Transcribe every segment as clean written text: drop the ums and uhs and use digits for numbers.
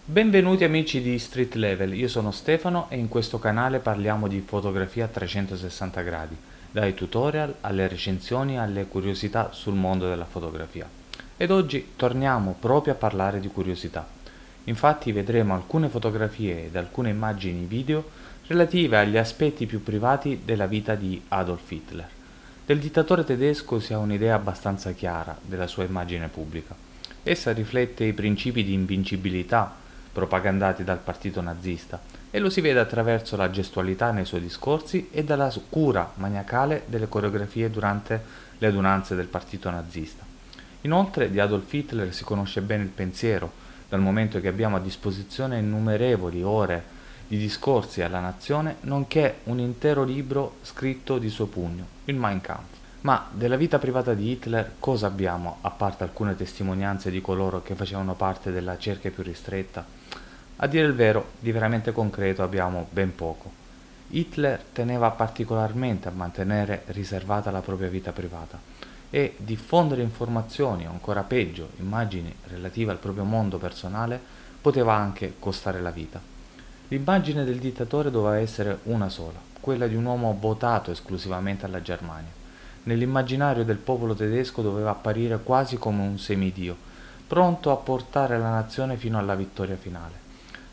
Benvenuti amici di Street Level, io sono Stefano e in questo canale parliamo di fotografia a 360 gradi, dai tutorial alle recensioni alle curiosità sul mondo della fotografia. Ed oggi torniamo proprio a parlare di curiosità. Infatti vedremo alcune fotografie ed alcune immagini video relative agli aspetti più privati della vita di Adolf Hitler. Del dittatore tedesco si ha un'idea abbastanza chiara della sua immagine pubblica. Essa riflette i principi di invincibilità propagandati dal partito nazista e lo si vede attraverso la gestualità nei suoi discorsi e dalla cura maniacale delle coreografie durante le adunanze del partito nazista. Inoltre di Adolf Hitler si conosce bene il pensiero, dal momento che abbiamo a disposizione innumerevoli ore di discorsi alla nazione, nonché un intero libro scritto di suo pugno, il Mein Kampf. Ma della vita privata di Hitler cosa abbiamo, a parte alcune testimonianze di coloro che facevano parte della cerchia più ristretta? A dire il vero, di veramente concreto abbiamo ben poco. Hitler teneva particolarmente a mantenere riservata la propria vita privata e diffondere informazioni, o ancora peggio, immagini relative al proprio mondo personale, poteva anche costare la vita. L'immagine del dittatore doveva essere una sola, quella di un uomo votato esclusivamente alla Germania. Nell'immaginario del popolo tedesco doveva apparire quasi come un semidio, pronto a portare la nazione fino alla vittoria finale.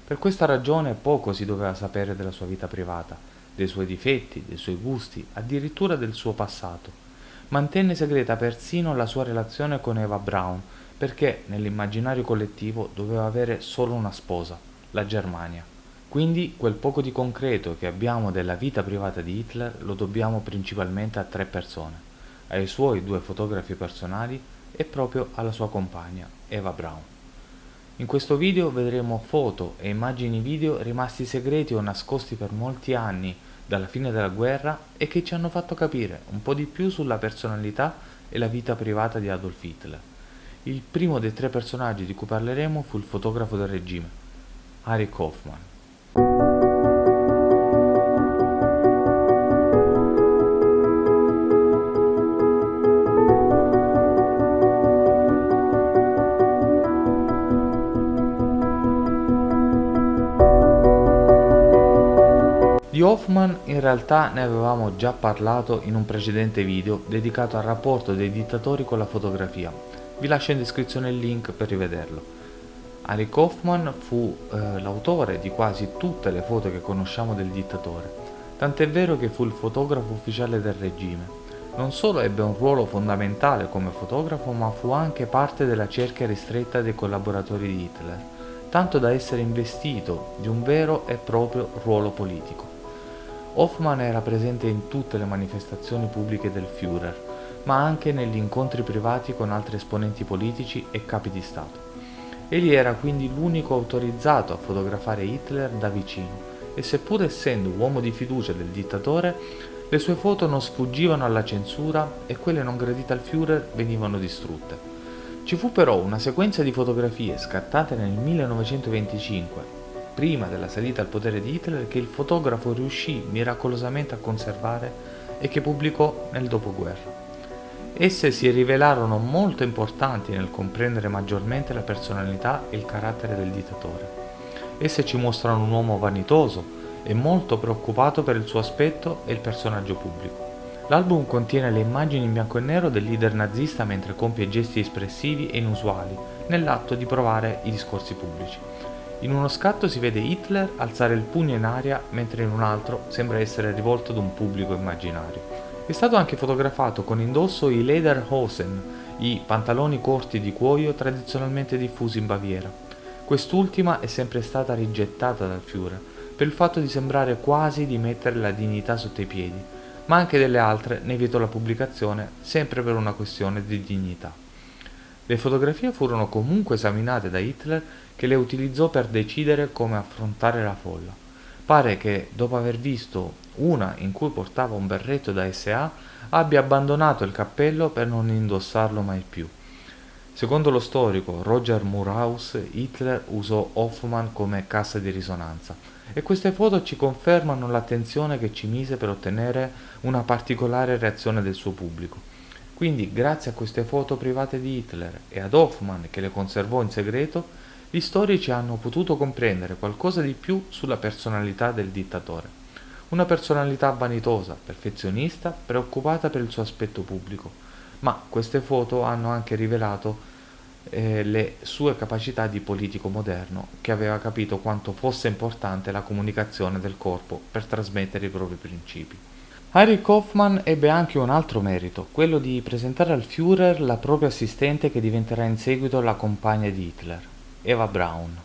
Per questa ragione poco si doveva sapere della sua vita privata, dei suoi difetti, dei suoi gusti, addirittura del suo passato. Mantenne segreta persino la sua relazione con Eva Braun, perché nell'immaginario collettivo doveva avere solo una sposa, la Germania. Quindi quel poco di concreto che abbiamo della vita privata di Hitler lo dobbiamo principalmente a tre persone, ai suoi due fotografi personali e proprio alla sua compagna, Eva Braun. In questo video vedremo foto e immagini video rimasti segreti o nascosti per molti anni dalla fine della guerra e che ci hanno fatto capire un po' di più sulla personalità e la vita privata di Adolf Hitler. Il primo dei tre personaggi di cui parleremo fu il fotografo del regime, Harry Kaufmann. Di Hoffman in realtà ne avevamo già parlato in un precedente video dedicato al rapporto dei dittatori con la fotografia. Vi lascio in descrizione il link per rivederlo. Harry Kaufmann fu l'autore di quasi tutte le foto che conosciamo del dittatore, tant'è vero che fu il fotografo ufficiale del regime. Non solo ebbe un ruolo fondamentale come fotografo, ma fu anche parte della cerchia ristretta dei collaboratori di Hitler, tanto da essere investito di un vero e proprio ruolo politico. Hoffman era presente in tutte le manifestazioni pubbliche del Führer, ma anche negli incontri privati con altri esponenti politici e capi di Stato. Egli era quindi l'unico autorizzato a fotografare Hitler da vicino e seppur essendo uomo di fiducia del dittatore, le sue foto non sfuggivano alla censura e quelle non gradite al Führer venivano distrutte. Ci fu però una sequenza di fotografie scattate nel 1925, prima della salita al potere di Hitler, che il fotografo riuscì miracolosamente a conservare e che pubblicò nel dopoguerra. Esse si rivelarono molto importanti nel comprendere maggiormente la personalità e il carattere del dittatore. Esse ci mostrano un uomo vanitoso e molto preoccupato per il suo aspetto e il personaggio pubblico. L'album contiene le immagini in bianco e nero del leader nazista mentre compie gesti espressivi e inusuali nell'atto di provare i discorsi pubblici. In uno scatto si vede Hitler alzare il pugno in aria, mentre in un altro sembra essere rivolto ad un pubblico immaginario. È stato anche fotografato con indosso i Lederhosen, i pantaloni corti di cuoio tradizionalmente diffusi in Baviera. Quest'ultima è sempre stata rigettata dal Führer, per il fatto di sembrare quasi di mettere la dignità sotto i piedi, ma anche delle altre ne vietò la pubblicazione, sempre per una questione di dignità. Le fotografie furono comunque esaminate da Hitler, che le utilizzò per decidere come affrontare la folla. Pare che, dopo aver visto una in cui portava un berretto da SA, abbia abbandonato il cappello per non indossarlo mai più. Secondo lo storico Roger Murhaus, Hitler usò Hoffmann come cassa di risonanza e queste foto ci confermano l'attenzione che ci mise per ottenere una particolare reazione del suo pubblico. Quindi, grazie a queste foto private di Hitler e ad Hoffmann che le conservò in segreto, Gli storici hanno potuto comprendere qualcosa di più sulla personalità del dittatore. Una personalità vanitosa, perfezionista, preoccupata per il suo aspetto pubblico, ma queste foto hanno anche rivelato le sue capacità di politico moderno, che aveva capito quanto fosse importante la comunicazione del corpo per trasmettere i propri principi. Erich Hoffmann ebbe anche un altro merito, quello di presentare al Führer la propria assistente che diventerà in seguito la compagna di Hitler, Eva Braun.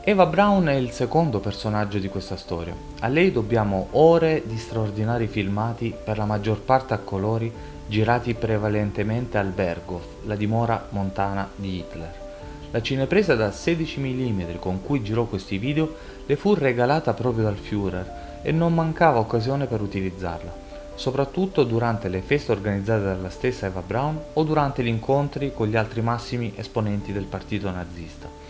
Eva Braun è il secondo personaggio di questa storia. A lei dobbiamo ore di straordinari filmati, per la maggior parte a colori, girati prevalentemente al Berghof, la dimora montana di Hitler. La cinepresa da 16 mm con cui girò questi video le fu regalata proprio dal Führer e non mancava occasione per utilizzarla, soprattutto durante le feste organizzate dalla stessa Eva Braun o durante gli incontri con gli altri massimi esponenti del partito nazista.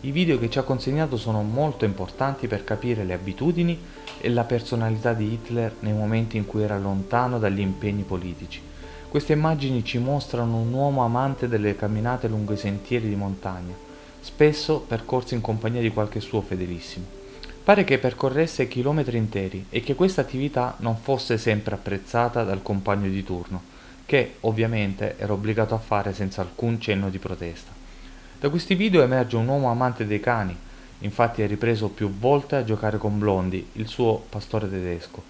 I video che ci ha consegnato sono molto importanti per capire le abitudini e la personalità di Hitler nei momenti in cui era lontano dagli impegni politici. Queste immagini ci mostrano un uomo amante delle camminate lungo i sentieri di montagna, spesso percorsi in compagnia di qualche suo fedelissimo. Pare che percorresse chilometri interi e che questa attività non fosse sempre apprezzata dal compagno di turno, che ovviamente era obbligato a fare senza alcun cenno di protesta. Da questi video emerge un uomo amante dei cani, infatti è ripreso più volte a giocare con Blondi, il suo pastore tedesco,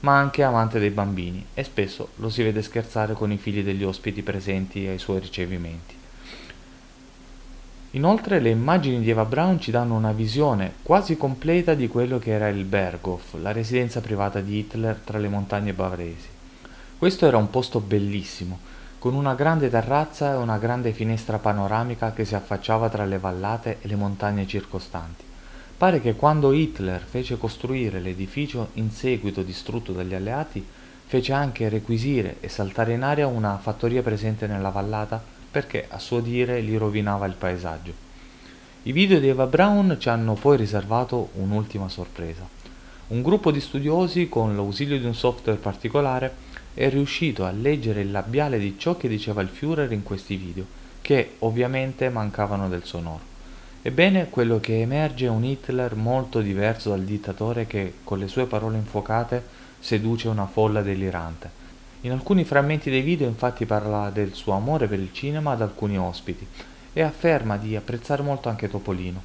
ma anche amante dei bambini, e spesso lo si vede scherzare con i figli degli ospiti presenti ai suoi ricevimenti. Inoltre le immagini di Eva Braun ci danno una visione quasi completa di quello che era il Berghof, la residenza privata di Hitler tra le montagne bavaresi. Questo era un posto bellissimo, con una grande terrazza e una grande finestra panoramica che si affacciava tra le vallate e le montagne circostanti. Pare che quando Hitler fece costruire l'edificio in seguito distrutto dagli alleati, fece anche requisire e saltare in aria una fattoria presente nella vallata perché, a suo dire, li rovinava il paesaggio. I video di Eva Braun ci hanno poi riservato un'ultima sorpresa. Un gruppo di studiosi, con l'ausilio di un software particolare, è riuscito a leggere il labiale di ciò che diceva il Führer in questi video, che ovviamente mancavano del sonoro. Ebbene, quello che emerge è un Hitler molto diverso dal dittatore che, con le sue parole infuocate, seduce una folla delirante. In alcuni frammenti dei video infatti parla del suo amore per il cinema ad alcuni ospiti e afferma di apprezzare molto anche Topolino.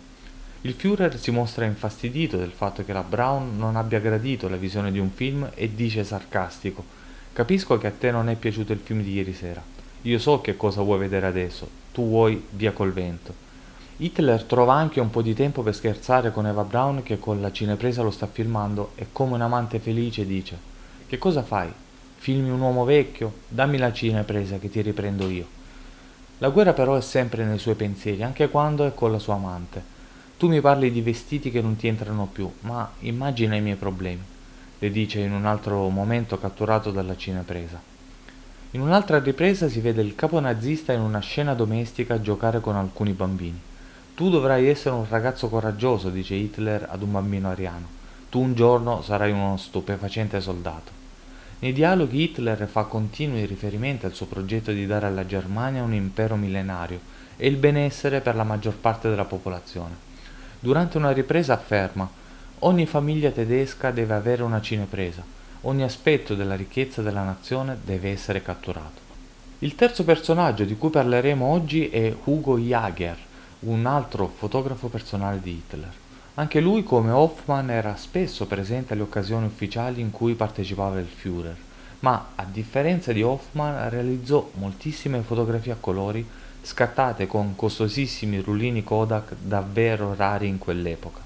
Il Führer si mostra infastidito del fatto che la Braun non abbia gradito la visione di un film e dice sarcastico: "Capisco che a te non è piaciuto il film di ieri sera. Io so che cosa vuoi vedere adesso. Tu vuoi Via col vento." Hitler trova anche un po' di tempo per scherzare con Eva Braun che con la cinepresa lo sta filmando e come un amante felice dice: "Che cosa fai? Filmi un uomo vecchio? Dammi la cinepresa che ti riprendo io." La guerra però è sempre nei suoi pensieri, anche quando è con la sua amante. "Tu mi parli di vestiti che non ti entrano più, ma immagina i miei problemi", le dice in un altro momento catturato dalla cinepresa. In un'altra ripresa si vede il capo nazista in una scena domestica giocare con alcuni bambini. "Tu dovrai essere un ragazzo coraggioso", dice Hitler ad un bambino ariano. "Tu un giorno sarai uno stupefacente soldato." Nei dialoghi Hitler fa continui riferimenti al suo progetto di dare alla Germania un impero millenario e il benessere per la maggior parte della popolazione. Durante una ripresa afferma: "Ogni famiglia tedesca deve avere una cinepresa, ogni aspetto della ricchezza della nazione deve essere catturato." Il terzo personaggio di cui parleremo oggi è Hugo Jager, un altro fotografo personale di Hitler. Anche lui, come Hoffmann, era spesso presente alle occasioni ufficiali in cui partecipava il Führer, ma a differenza di Hoffmann realizzò moltissime fotografie a colori scattate con costosissimi rullini Kodak davvero rari in quell'epoca.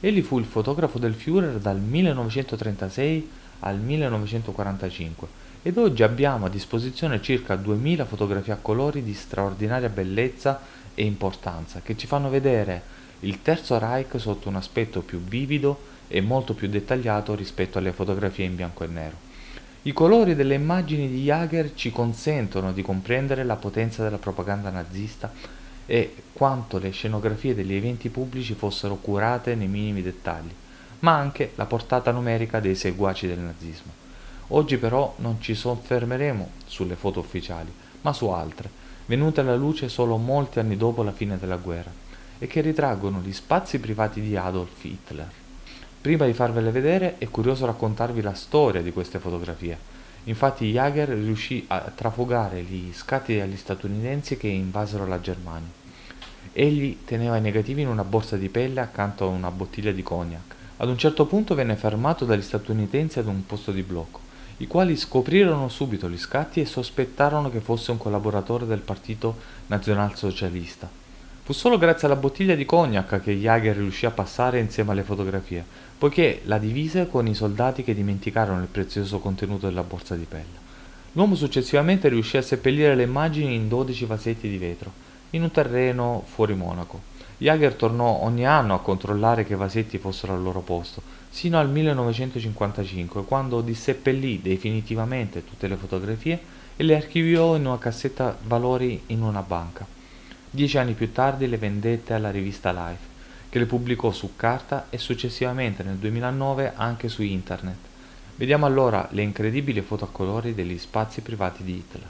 Egli fu il fotografo del Führer dal 1936 al 1945 ed oggi abbiamo a disposizione circa 2000 fotografie a colori di straordinaria bellezza e importanza che ci fanno vedere il Terzo Reich sotto un aspetto più vivido e molto più dettagliato rispetto alle fotografie in bianco e nero. I colori delle immagini di Jaeger ci consentono di comprendere la potenza della propaganda nazista e quanto le scenografie degli eventi pubblici fossero curate nei minimi dettagli, ma anche la portata numerica dei seguaci del nazismo. Oggi però non ci soffermeremo sulle foto ufficiali, ma su altre, venute alla luce solo molti anni dopo la fine della guerra, e che ritraggono gli spazi privati di Adolf Hitler. Prima di farvele vedere è curioso raccontarvi la storia di queste fotografie. Infatti Jaeger riuscì a trafugare gli scatti agli statunitensi che invasero la Germania. Egli teneva i negativi in una borsa di pelle accanto a una bottiglia di cognac. Ad un certo punto venne fermato dagli statunitensi ad un posto di blocco, i quali scoprirono subito gli scatti e sospettarono che fosse un collaboratore del partito nazionalsocialista. Fu solo grazie alla bottiglia di cognac che Jaeger riuscì a passare insieme alle fotografie, poiché la divise con i soldati che dimenticarono il prezioso contenuto della borsa di pelle. L'uomo successivamente riuscì a seppellire le immagini in 12 vasetti di vetro, in un terreno fuori Monaco. Jaeger tornò ogni anno a controllare che i vasetti fossero al loro posto, sino al 1955, quando disseppellì definitivamente tutte le fotografie e le archiviò in una cassetta valori in una banca. 10 anni più tardi le vendette alla rivista Life, che le pubblicò su carta e successivamente nel 2009 anche su internet. Vediamo allora le incredibili foto a colori degli spazi privati di Hitler.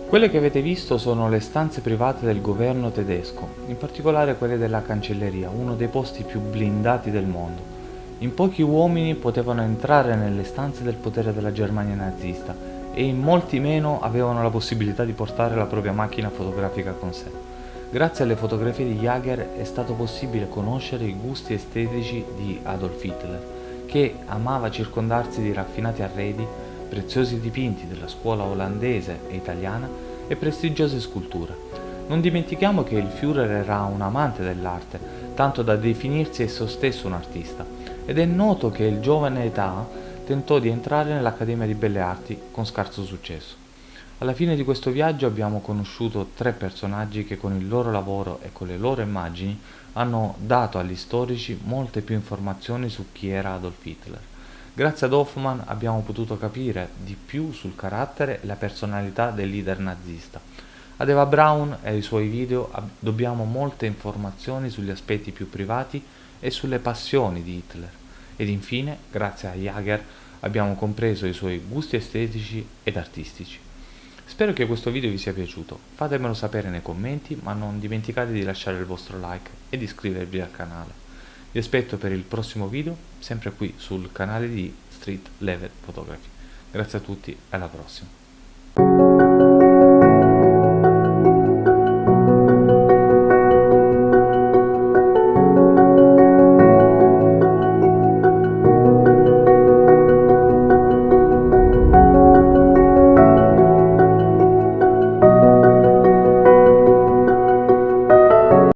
Quelle che avete visto sono le stanze private del governo tedesco, in particolare quelle della cancelleria, uno dei posti più blindati del mondo. In pochi uomini potevano entrare nelle stanze del potere della Germania nazista e in molti meno avevano la possibilità di portare la propria macchina fotografica con sé. Grazie alle fotografie di Jaeger è stato possibile conoscere i gusti estetici di Adolf Hitler, che amava circondarsi di raffinati arredi, preziosi dipinti della scuola olandese e italiana e prestigiose sculture. Non dimentichiamo che il Führer era un amante dell'arte, tanto da definirsi esso stesso un artista, ed è noto che in giovane età tentò di entrare nell'Accademia di Belle Arti con scarso successo. Alla fine di questo viaggio abbiamo conosciuto 3 personaggi che con il loro lavoro e con le loro immagini hanno dato agli storici molte più informazioni su chi era Adolf Hitler. Grazie ad Hoffmann abbiamo potuto capire di più sul carattere e la personalità del leader nazista. Ad Eva Braun e ai suoi video dobbiamo molte informazioni sugli aspetti più privati e sulle passioni di Hitler. Ed infine, grazie a Jaeger, abbiamo compreso i suoi gusti estetici ed artistici. Spero che questo video vi sia piaciuto, fatemelo sapere nei commenti, ma non dimenticate di lasciare il vostro like e di iscrivervi al canale. Vi aspetto per il prossimo video, sempre qui sul canale di Street Level Photography. Grazie a tutti e alla prossima.